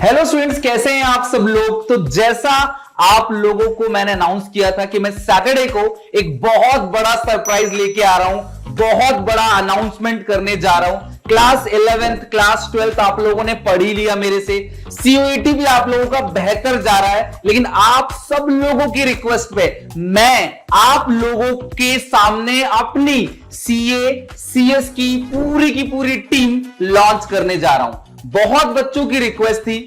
Hello students, कैसे हैं आप सब लोग। तो जैसा आप लोगों को मैंने अनाउंस किया था कि मैं सैटरडे को एक बहुत बड़ा सरप्राइज लेके आ रहा हूं, बहुत बड़ा अनाउंसमेंट करने जा रहा हूं। क्लास 11th क्लास 12th आप लोगों ने पढ़ ही लिया मेरे से, सीओईटी भी आप लोगों का बेहतर जा रहा है, लेकिन आप सब लोगों की रिक्वेस्ट पे मैं आप लोगों के सामने अपनी सीए सीएस की पूरी टीम लॉन्च करने जा रहा हूं। बहुत बच्चों की रिक्वेस्ट थी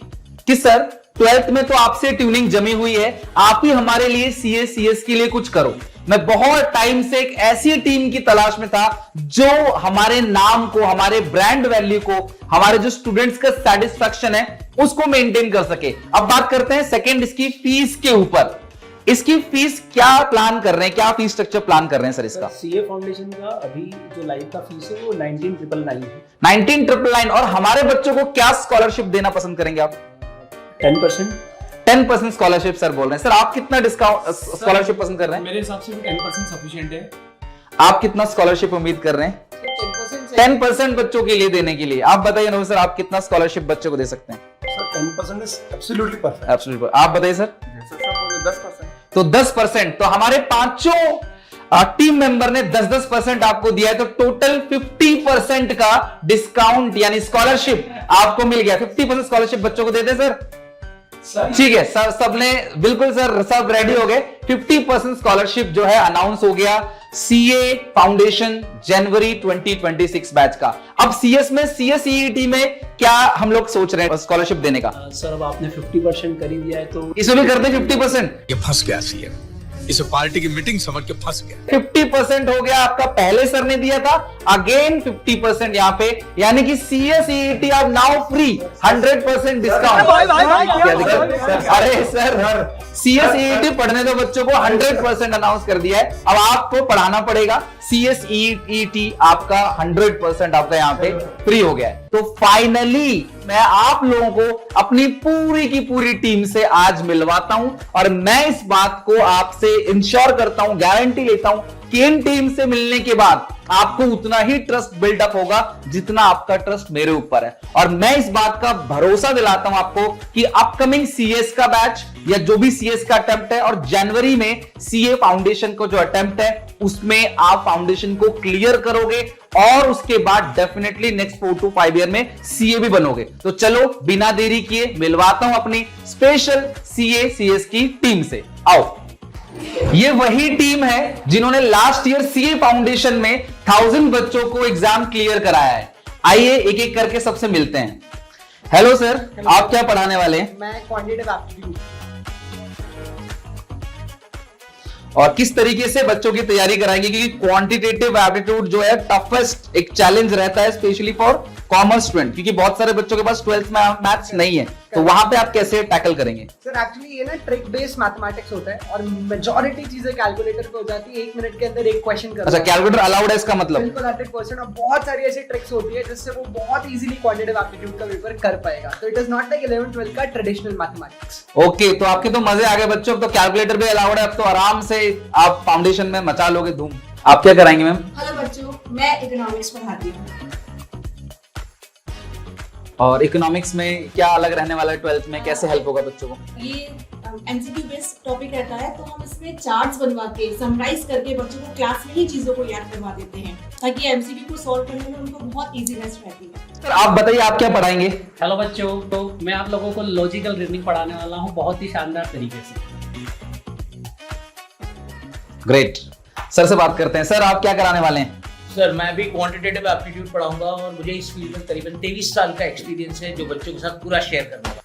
कि सर 12th में तो आपसे ट्यूनिंग जमी हुई है, आप ही हमारे लिए सीए सीएस के लिए कुछ करो। मैं बहुत टाइम से एक ऐसी टीम की तलाश में था जो हमारे नाम को, हमारे ब्रांड वैल्यू को, हमारे जो स्टूडेंट्स का सेटिस्फैक्शन है उसको मेंटेन कर सके। अब बात करते हैं सेकंड इसकी फीस के ऊपर। इसकी फीस क्या प्लान कर रहे हैं, क्या फीस स्ट्रक्चर प्लान कर रहे हैं सर इसका? सीए फाउंडेशन का अभी जो लाइव का फीस है वो 19,999 है। 19,999। और हमारे बच्चों को क्या स्कॉलरशिप देना पसंद करेंगे आप? 10% स्कॉलरशिप सर बोल रहे हैं। सर आप कितना डिस्काउंट स्कॉलरशिप पसंद कर रहे हैं? मेरे हिसाब से 10% सफिशिएंट है। आप कितना स्कॉलरशिप उम्मीद कर रहे हैं? 10% बच्चों के लिए देने के लिए। आप बताइए ना सर, आप कितना स्कॉलरशिप बच्चों को दे सकते हैं? Sir 10% is absolutely perfect. Absolutely. आप बताइए सर। 10%। तो 10%। तो हमारे पांचों टीम मेंबर ने 10% आपको दिया है, तो टोटल 50% का डिस्काउंट यानी स्कॉलरशिप आपको मिल गया। 50% स्कॉलरशिप बच्चों को देते सर? ठीक है सर, सबने बिल्कुल सर, सब रेडी हो गए। 50% स्कॉलरशिप जो है अनाउंस हो गया सीए फाउंडेशन जनवरी 2026 बैच का। अब सीएस में, सीएसईईटी में क्या हम लोग सोच रहे हैं स्कॉलरशिप देने का? सर अब आपने 50% कर ही दिया है तो इसमें भी कर दें 50%। ये फंस गया सीएम, इसे पार्टी की मीटिंग समझ के फंस गया। 50% हो गया आपका, पहले सर ने दिया था, अगेन 50% यहाँ पे, यानी कि CSEET are now free, 100% discount. अरे सर, सीएसईईटी पढ़ने दो बच्चों को, 100% अनाउंस कर दिया है। अब आपको पढ़ाना पड़ेगा। सीएसईईटी आपका 100% आपका यहाँ पे फ्री हो गया है। तो फाइनली मैं आप लोगों को अपनी पूरी की पूरी टीम से आज मिलवाता हूं, और मैं इस बात को आपसे इंश्योर करता हूं, गारंटी लेता हूं कि इन टीम से मिलने के बाद आपको उतना ही ट्रस्ट बिल्डअप होगा जितना आपका ट्रस्ट मेरे ऊपर है। और मैं इस बात का भरोसा दिलाता हूं आपको कि अपकमिंग सीएस का बैच या जो भी सीएस का अटेम्प्ट है, और जनवरी में सीए फाउंडेशन को जो अटेम्प्ट है उसमें आप फाउंडेशन को क्लियर करोगे, और उसके बाद डेफिनेटली नेक्स्ट 4 to 5 ईयर में सीए भी बनोगे। तो चलो बिना देरी किए मिलवाता हूं अपनी स्पेशल सीए सीएस की टीम से। आओ, ये वही टीम है जिन्होंने लास्ट ईयर सीए फाउंडेशन में 1000 बच्चों को एग्जाम क्लियर कराया है। आइए एक एक करके सबसे मिलते हैं। हेलो सर, आप क्या पढ़ाने वाले हैं? मैं क्वांटिटेटिव एप्टीट्यूड। और किस तरीके से बच्चों की तैयारी कराएंगे, क्योंकि क्वांटिटेटिव एप्टीट्यूड जो है टफेस्ट एक चैलेंज रहता है, स्पेशली फॉर कॉमर्स स्टूडेंट, क्योंकि बहुत सारे बच्चों के पास 12th में मैथ्स नहीं है। तो वहां पे आप कैसे टैकल करेंगे? सर एक्चुअली ये ना ट्रिक बेस्ड मैथमेटिक्स होता है, और मेजॉरिटी चीजें कैलकुलेटर पे हो जाती है। 1 मिनट के अंदर एक क्वेश्चन करना। अच्छा, कैलकुलेटर अलाउड है इसका मतलब? बिल्कुल 100%। और बहुत सारी ऐसी ट्रिक्स होती है जिससे वो बहुत इजीली क्वांटिटेटिव एप्टीट्यूड का पेपर कर पाएगा। तो it is not like 11th-12th का ट्रेडिशनल मैथमेटिक्स। ओके, तो आपके तो मजे आ गए बच्चों। तो कैलकुलेटर भी अलाउड है, अब तो आराम से आप फाउंडेशन में मचा लोगे धूम। आप क्या कराएंगे मैम? हेलो बच्चों, मैं इकोनॉमिक्स पढ़ाती हूँ। और इकोनॉमिक्स में क्या अलग रहने वाला है 12th में, कैसे हेल्प होगा बच्चों को? ये एमसीक्यू बेस्ड टॉपिक रहता है, तो हम इसमें चार्ट्स बनवा के समराइज करके बच्चों को क्लास में ही चीजों को याद करवा देते हैं, ताकि एमसीक्यू को सॉल्व करने में उनको बहुत इजीनेस रहती है। सर आप बताइए, आप क्या पढ़ाएंगे? हेलो बच्चों, तो मैं आप लोगों को लॉजिकल रीजनिंग पढ़ाने वाला हूँ बहुत ही शानदार तरीके से। ग्रेट। सर से बात करते हैं। सर आप क्या कराने वाले हैं? सर मैं भी क्वांटिटेटिव एप्टीट्यूड पढ़ाऊंगा, और मुझे इस फील्ड में करीबन 23 साल का एक्सपीरियंस है, जो बच्चों के साथ पूरा शेयर करना है।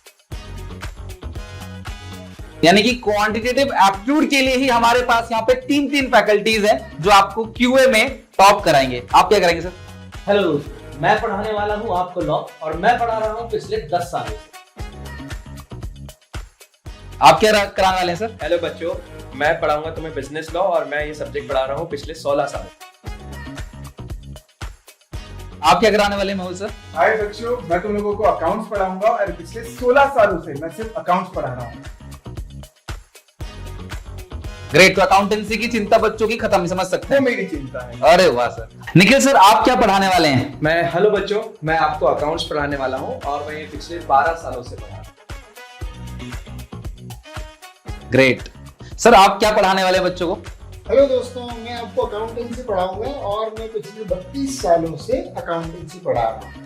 यानी कि क्वांटिटेटिव एप्टीट्यूड के लिए ही हमारे पास यहाँ पे 3 फैकल्टीज हैं जो आपको क्यूए में टॉप कराएंगे। आप क्या कराएंगे सर? हेलो, मैं पढ़ाने वाला हूँ आपको लॉ, और मैं पढ़ा रहा हूँ पिछले 10 सालों से। आप क्या कराने वाले हैं सर? हेलो बच्चों, मैं पढ़ाऊंगा तुम्हें बिजनेस लॉ, और मैं ये सब्जेक्ट पढ़ा रहा हूँ पिछले 16 साल। आप क्या कराने वाले हैं मेहुल सर? हाय बच्चों, मैं तुम लोगों को अकाउंट्स पढ़ाऊंगा, और पिछले 16 सालों से मैं सिर्फ अकाउंट्स पढ़ा रहा हूँ। ग्रेट। तो अकाउंटेंसी की चिंता बच्चों की खत्म, समझ सकते हैं? वो मेरी चिंता है। अरे वाह सर। निखिल सर आप क्या पढ़ाने वाले हैं? हेलो बच्चों, मैं आपको अकाउंट्स पढ़ाने वाला हूँ, और मैं ये पिछले 12 सालों से पढ़ा रहा हूँ। ग्रेट। सर आप क्या पढ़ाने वाले हैं बच्चों को? हेलो दोस्तों, मैं आपको अकाउंटेंसी पढ़ाऊंगा और मैं पिछले 32 सालों से अकाउंटेंसी पढ़ा रहा हूँ।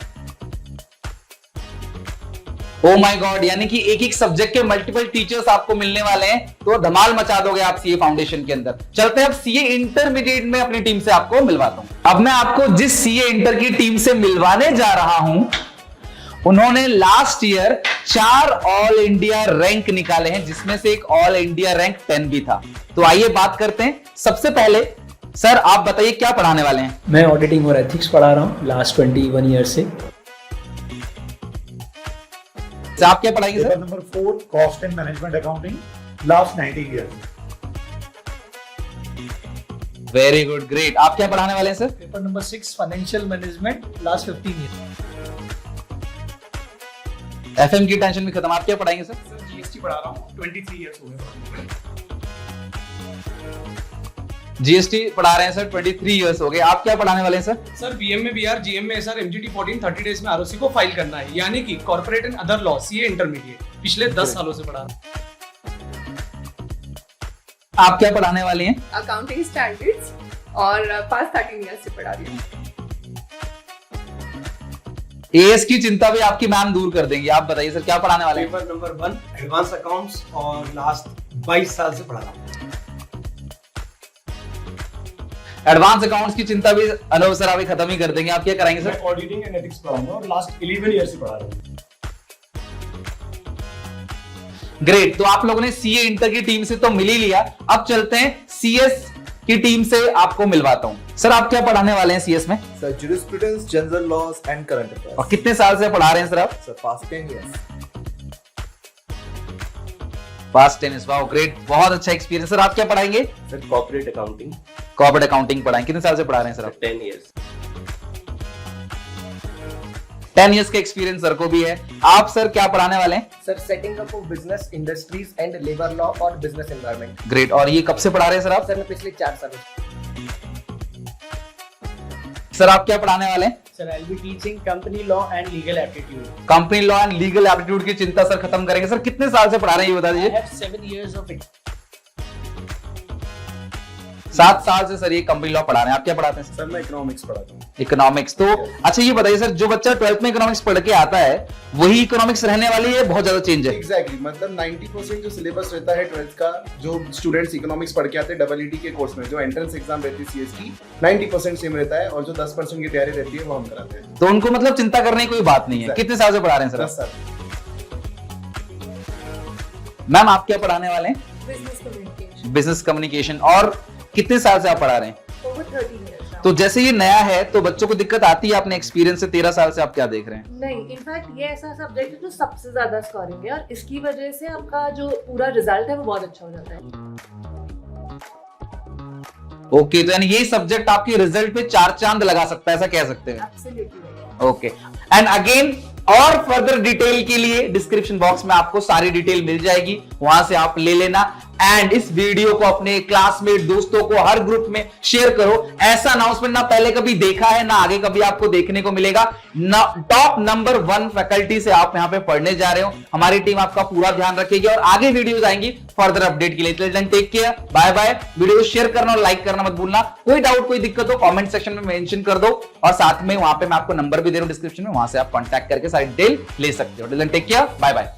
ओ माय गॉड, यानी कि एक एक सब्जेक्ट के मल्टीपल टीचर्स आपको मिलने वाले हैं, तो धमाल मचा दोगे आप सीए फाउंडेशन के अंदर। चलते हैं अब सीए इंटरमीडिएट में अपनी टीम से आपको मिलवाता हूं। अब मैं आपको जिस सीए इंटर की टीम से मिलवाने जा रहा हूं, उन्होंने last year 4 all India rank निकाले हैं, जिसमें से एक ऑल इंडिया रैंक 10 भी था। तो आइए बात करते हैं। सबसे पहले सर आप बताइए क्या पढ़ाने वाले हैं? मैं ऑडिटिंग और एथिक्स पढ़ा रहा हूँ लास्ट 21 ईयर से। आप क्या पढ़ाएंगे sir? Number 4 cost and management accounting last 19 years. Very good, great. आप क्या पढ़ाने वाले हैं sir? Paper number 6 financial management last 15 year. FM की टेंशन भी खत्म। आप क्या पढ़ाएंगे सर? जीएसटी पढ़ा रहा हूँ, 23 इयर्स हो गए। जीएसटी पढ़ा रहे हैं सर, 23 इयर्स हो गए। आप क्या पढ़ाने वाले हैं सर? सर बीएम में बीआर, जीएम में एसआर, एमजीटी 14 30 डेज में आरओसी को फाइल करना है, यानी कि corporate and other law CA intermediate पिछले 10 सालों से पढ़ा। आप क्या पढ़ाने वाली हैं? अकाउंटिंग स्टैंडर्ड्स और पास्ट 13 ईयर्स से पढ़ा रही हूँ। एएस की चिंता भी आपकी मैम दूर कर देंगी। आप बताइए सर क्या पढ़ाने वाले हैं? पेपर नंबर 1 एडवांस अकाउंट्स और लास्ट 22 साल से पढ़ा रहा हूँ। एडवांस अकाउंट्स की चिंता भी अनुभव सर अभी खत्म ही कर देंगे। आप क्या कराएंगे सर? ऑडिटिंग एंड एथिक्स पढ़ाऊंगा और लास्ट 11 ईयर से पढ़ा रहा हूँ। ग्रेट। तो आप लोगों ने सीए इंटर की टीम से तो मिल ही लिया। अब चलते हैं सीएस की टीम से आपको मिलवाता हूं। सर आप क्या पढ़ाने वाले हैं सीएस में? Sir jurisprudence, general laws and current affairs. और कितने साल से पढ़ा रहे हैं सर आप? Sir past 10 years. Past 10 years. Wow great, बहुत अच्छा एक्सपीरियंस। सर आप क्या पढ़ाएंगे? Sir corporate accounting. Corporate accounting पढ़ाएंगे। कितने साल से पढ़ा रहे हैं सर आप? 10 ईयर्स। 10 इयर्स का एक्सपीरियंस सर को भी है। आप सर क्या पढ़ाने वाले हैं? Sir setting up of business, industries and labour law और बिजनेस एनवायरनमेंट। ग्रेट। और ये कब से पढ़ा रहे हैं सर आप? सर मैं पिछले 4 सालों से। सर आप क्या पढ़ाने वाले हैं? Sir I will be teaching company law and legal aptitude. Company law and legal aptitude की चिंता सर खत्म करेंगे। सर कितने साल से पढ़ा रहे हैं ये बता दीजिए? I have 7 years of it. 7 साल से सर ये कंपनी लॉ पढ़ा रहे हैं। आप क्या पढ़ाते हैं सर मैं इकोनॉमिक्स पढ़ाता हूँ। इकोनॉमिक्स। तो अच्छा ये बताइए सर, जो बच्चा 12th में इकोनॉमिक्स पढ़ के आता है वही इकोनॉमिक्स रहने वाली है? बहुत ज्यादा चेंज है। एग्जैक्टली, मतलब 90% जो सिलेबस रहता है 12th का, जो स्टूडेंट्स इकोनॉमिक्स पढ़ के आते हैं डबल के कोर्स में, जो एंट्रेंस एग्जाम रहती है सीएस की, 90% सेम रहता है और जो 10% की तैयारी रहती है वो हम कराते हैं। तो उनको मतलब चिंता करने की कोई बात नहीं है। कितने साल से पढ़ा रहे हैं सर? 10 साल। मैम आप क्या पढ़ाने वाले हैं? Business communication. Business communication. और कितने साल से आप पढ़ा रहे हैं? Over 13 years. तो जैसे ये नया है तो बच्चों को दिक्कत आती है? अपने एक्सपीरियंस से 13 साल से आप क्या देख रहे हैं? नहीं, इनफैक्ट ये ऐसा सब्जेक्ट है जो सबसे ज्यादा स्कोरिंग है और इसकी वजह से आपका जो पूरा रिजल्ट है वो बहुत अच्छा हो जाता है। ओके, तो यानी ये सब्जेक्ट आपके रिजल्ट पे 4 चांद लगा सकता है, ऐसा कह सकते हैं? एब्सोल्युटली। ओके। एंड अगेन और फर्दर डिटेल के लिए डिस्क्रिप्शन बॉक्स में आपको सारी डिटेल मिल जाएगी, वहां से आप ले लेना। एंड इस वीडियो को अपने क्लासमेट दोस्तों को हर ग्रुप में शेयर करो। ऐसा अनाउंसमेंट ना पहले कभी देखा है ना आगे कभी आपको देखने को मिलेगा। टॉप नंबर 1 फैकल्टी से आप यहां पे पढ़ने जा रहे हो। हमारी टीम आपका पूरा ध्यान रखेगी और आगे वीडियोस आएंगी फर्दर अपडेट के लिए। Take care, bye bye. Video को शेयर करना और लाइक करना मत भूलना। कोई डाउट कोई दिक्कत हो कमेंट सेक्शन में मेंशन कर दो और साथ में वहां पे मैं आपको नंबर भी दे रहा हूं डिस्क्रिप्शन में, वहां से आप कॉन्टैक्ट करके सारी डिटेल ले सकते हो। Take care, bye bye.